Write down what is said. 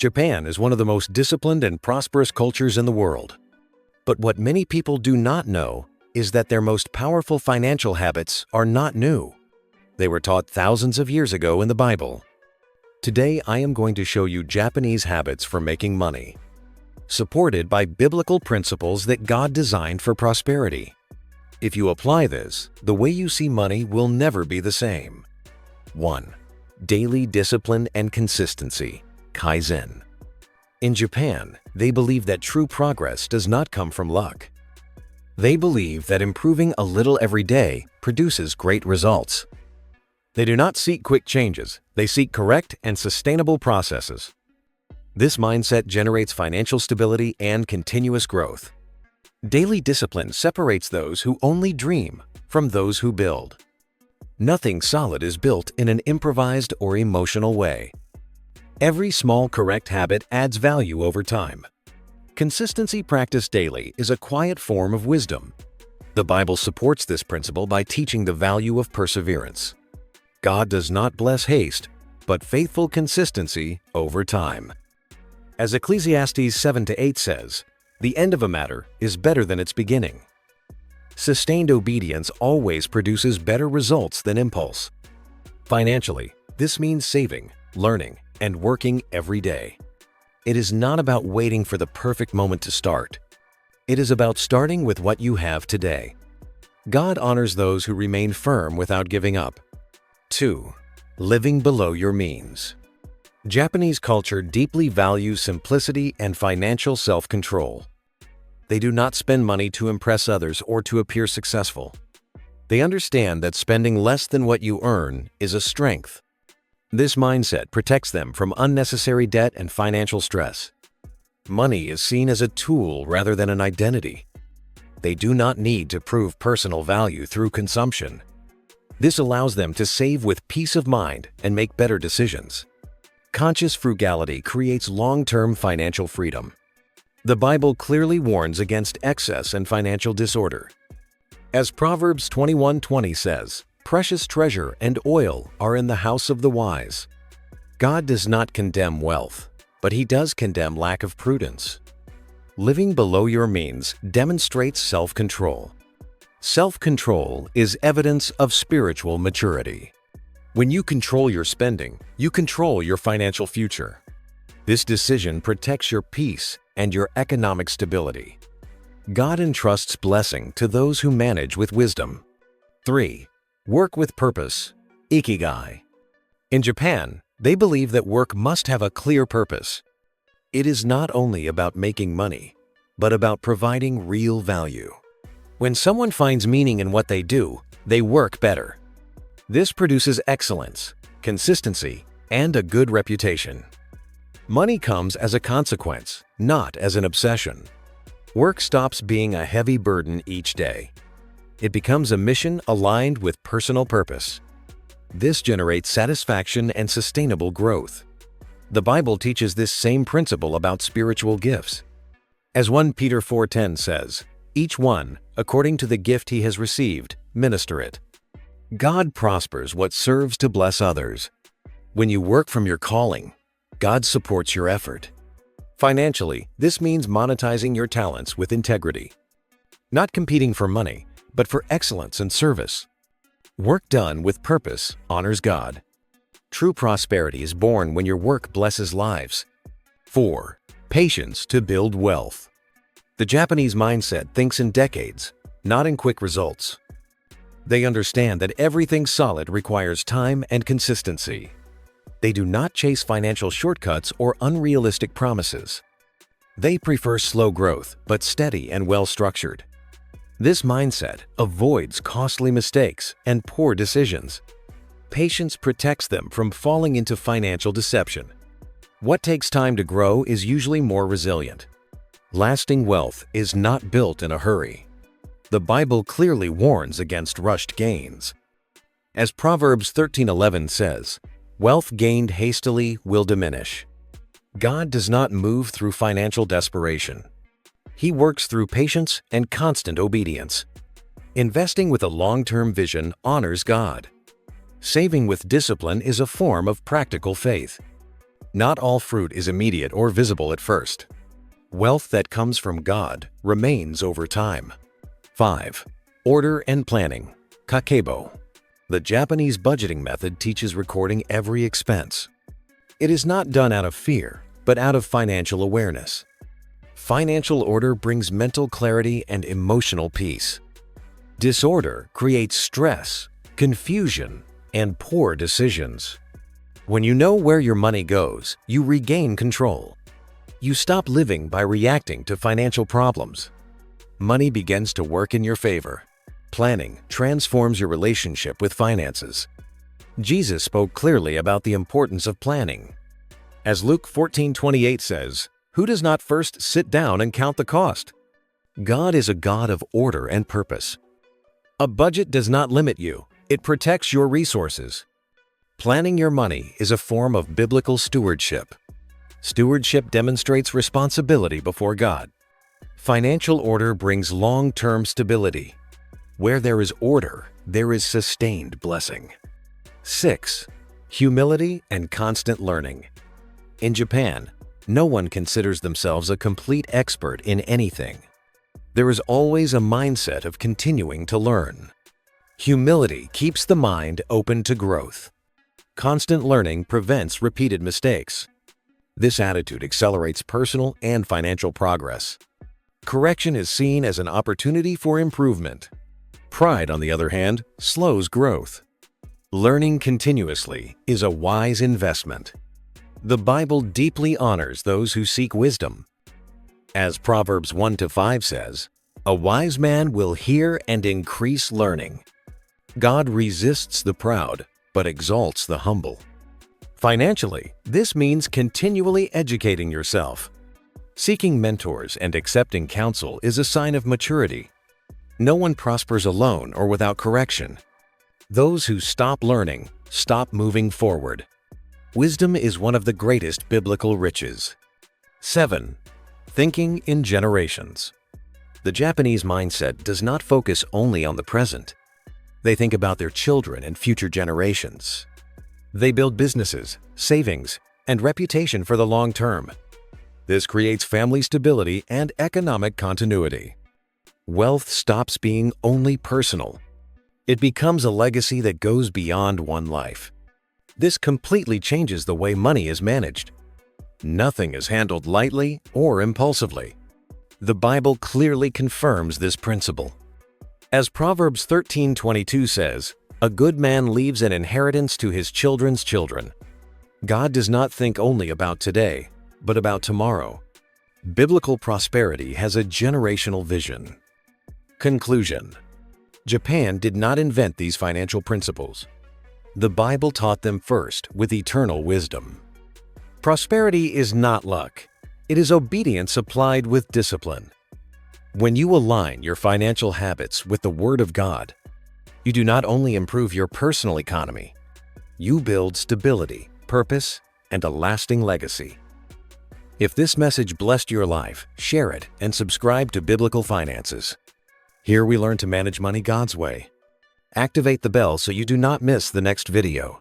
Japan is one of the most disciplined and prosperous cultures in the world. But what many people do not know is that their most powerful financial habits are not new. They were taught thousands of years ago in the Bible. Today, I am going to show you Japanese habits for making money, supported by biblical principles that God designed for prosperity. If you apply this, the way you see money will never be the same. 1. Daily discipline and consistency, Kaizen. In Japan, they believe that true progress does not come from luck. They believe that improving a little every day produces great results. They do not seek quick changes, they seek correct and sustainable processes. This mindset generates financial stability and continuous growth. Daily discipline separates those who only dream from those who build. Nothing solid is built in an improvised or emotional way. Every small correct habit adds value over time. Consistency practiced daily is a quiet form of wisdom. The Bible supports this principle by teaching the value of perseverance. God does not bless haste, but faithful consistency over time. As Ecclesiastes 7-8 says, "The end of a matter is better than its beginning." Sustained obedience always produces better results than impulse. Financially, this means saving, learning, and working every day. It is not about waiting for the perfect moment to start. It is about starting with what you have today. God honors those who remain firm without giving up. 2. Living below your means. Japanese culture deeply values simplicity and financial self-control. They do not spend money to impress others or to appear successful. They understand that spending less than what you earn is a strength. This mindset protects them from unnecessary debt and financial stress. Money is seen as a tool rather than an identity. They do not need to prove personal value through consumption. This allows them to save with peace of mind and make better decisions. Conscious frugality creates long-term financial freedom. The Bible clearly warns against excess and financial disorder. As Proverbs 21:20 says, "Precious treasure and oil are in the house of the wise." God does not condemn wealth, but He does condemn lack of prudence. Living below your means demonstrates self-control. Self-control is evidence of spiritual maturity. When you control your spending, you control your financial future. This decision protects your peace and your economic stability. God entrusts blessing to those who manage with wisdom. 3. Work with purpose, Ikigai. In Japan, they believe that work must have a clear purpose. It is not only about making money, but about providing real value. When someone finds meaning in what they do, they work better. This produces excellence, consistency, and a good reputation. Money comes as a consequence, not as an obsession. Work stops being a heavy burden each day. It becomes a mission aligned with personal purpose. This generates satisfaction and sustainable growth. The Bible teaches this same principle about spiritual gifts. As 1 Peter 4:10 says, "Each one, according to the gift he has received, minister it." God prospers what serves to bless others. When you work from your calling, God supports your effort. Financially, this means monetizing your talents with integrity. Not competing for money, but for excellence and service. Work done with purpose honors God. True prosperity is born when your work blesses lives. 4. Patience to build wealth. The Japanese mindset thinks in decades, not in quick results. They understand that everything solid requires time and consistency. They do not chase financial shortcuts or unrealistic promises. They prefer slow growth, but steady and well-structured. This mindset avoids costly mistakes and poor decisions. Patience protects them from falling into financial deception. What takes time to grow is usually more resilient. Lasting wealth is not built in a hurry. The Bible clearly warns against rushed gains. As Proverbs 13:11 says, "Wealth gained hastily will diminish." God does not move through financial desperation. He works through patience and constant obedience. Investing with a long-term vision honors God. Saving with discipline is a form of practical faith. Not all fruit is immediate or visible at first. Wealth that comes from God remains over time. 5. Order and planning. Kakebo. The Japanese budgeting method teaches recording every expense. It is not done out of fear, but out of financial awareness. Financial order brings mental clarity and emotional peace. Disorder creates stress, confusion, and poor decisions. When you know where your money goes, you regain control. You stop living by reacting to financial problems. Money begins to work in your favor. Planning transforms your relationship with finances. Jesus spoke clearly about the importance of planning. As Luke 14:28 says, "Who does not first sit down and count the cost?" God is a God of order and purpose. A budget does not limit you, it protects your resources. Planning your money is a form of biblical stewardship. Stewardship demonstrates responsibility before God. Financial order brings long-term stability. Where there is order, there is sustained blessing. 6. Humility and constant learning. In Japan, no one considers themselves a complete expert in anything. There is always a mindset of continuing to learn. Humility keeps the mind open to growth. Constant learning prevents repeated mistakes. This attitude accelerates personal and financial progress. Correction is seen as an opportunity for improvement. Pride, on the other hand, slows growth. Learning continuously is a wise investment. The Bible deeply honors those who seek wisdom. As Proverbs 1-5 says, "A wise man will hear and increase learning." God resists the proud, but exalts the humble. Financially, this means continually educating yourself. Seeking mentors and accepting counsel is a sign of maturity. No one prospers alone or without correction. Those who stop learning stop moving forward. Wisdom is one of the greatest biblical riches. 7. Thinking in generations. The Japanese mindset does not focus only on the present. They think about their children and future generations. They build businesses, savings, and reputation for the long term. This creates family stability and economic continuity. Wealth stops being only personal. It becomes a legacy that goes beyond one life. This completely changes the way money is managed. Nothing is handled lightly or impulsively. The Bible clearly confirms this principle. As Proverbs 13:22 says, "A good man leaves an inheritance to his children's children." God does not think only about today, but about tomorrow. Biblical prosperity has a generational vision. Conclusion: Japan did not invent these financial principles. The Bible taught them first with eternal wisdom. Prosperity is not luck. It is obedience applied with discipline. When you align your financial habits with the Word of God, you do not only improve your personal economy, you build stability, purpose, and a lasting legacy. If this message blessed your life, share it and subscribe to Biblical Finances. Here we learn to manage money God's way. Activate the bell so you do not miss the next video.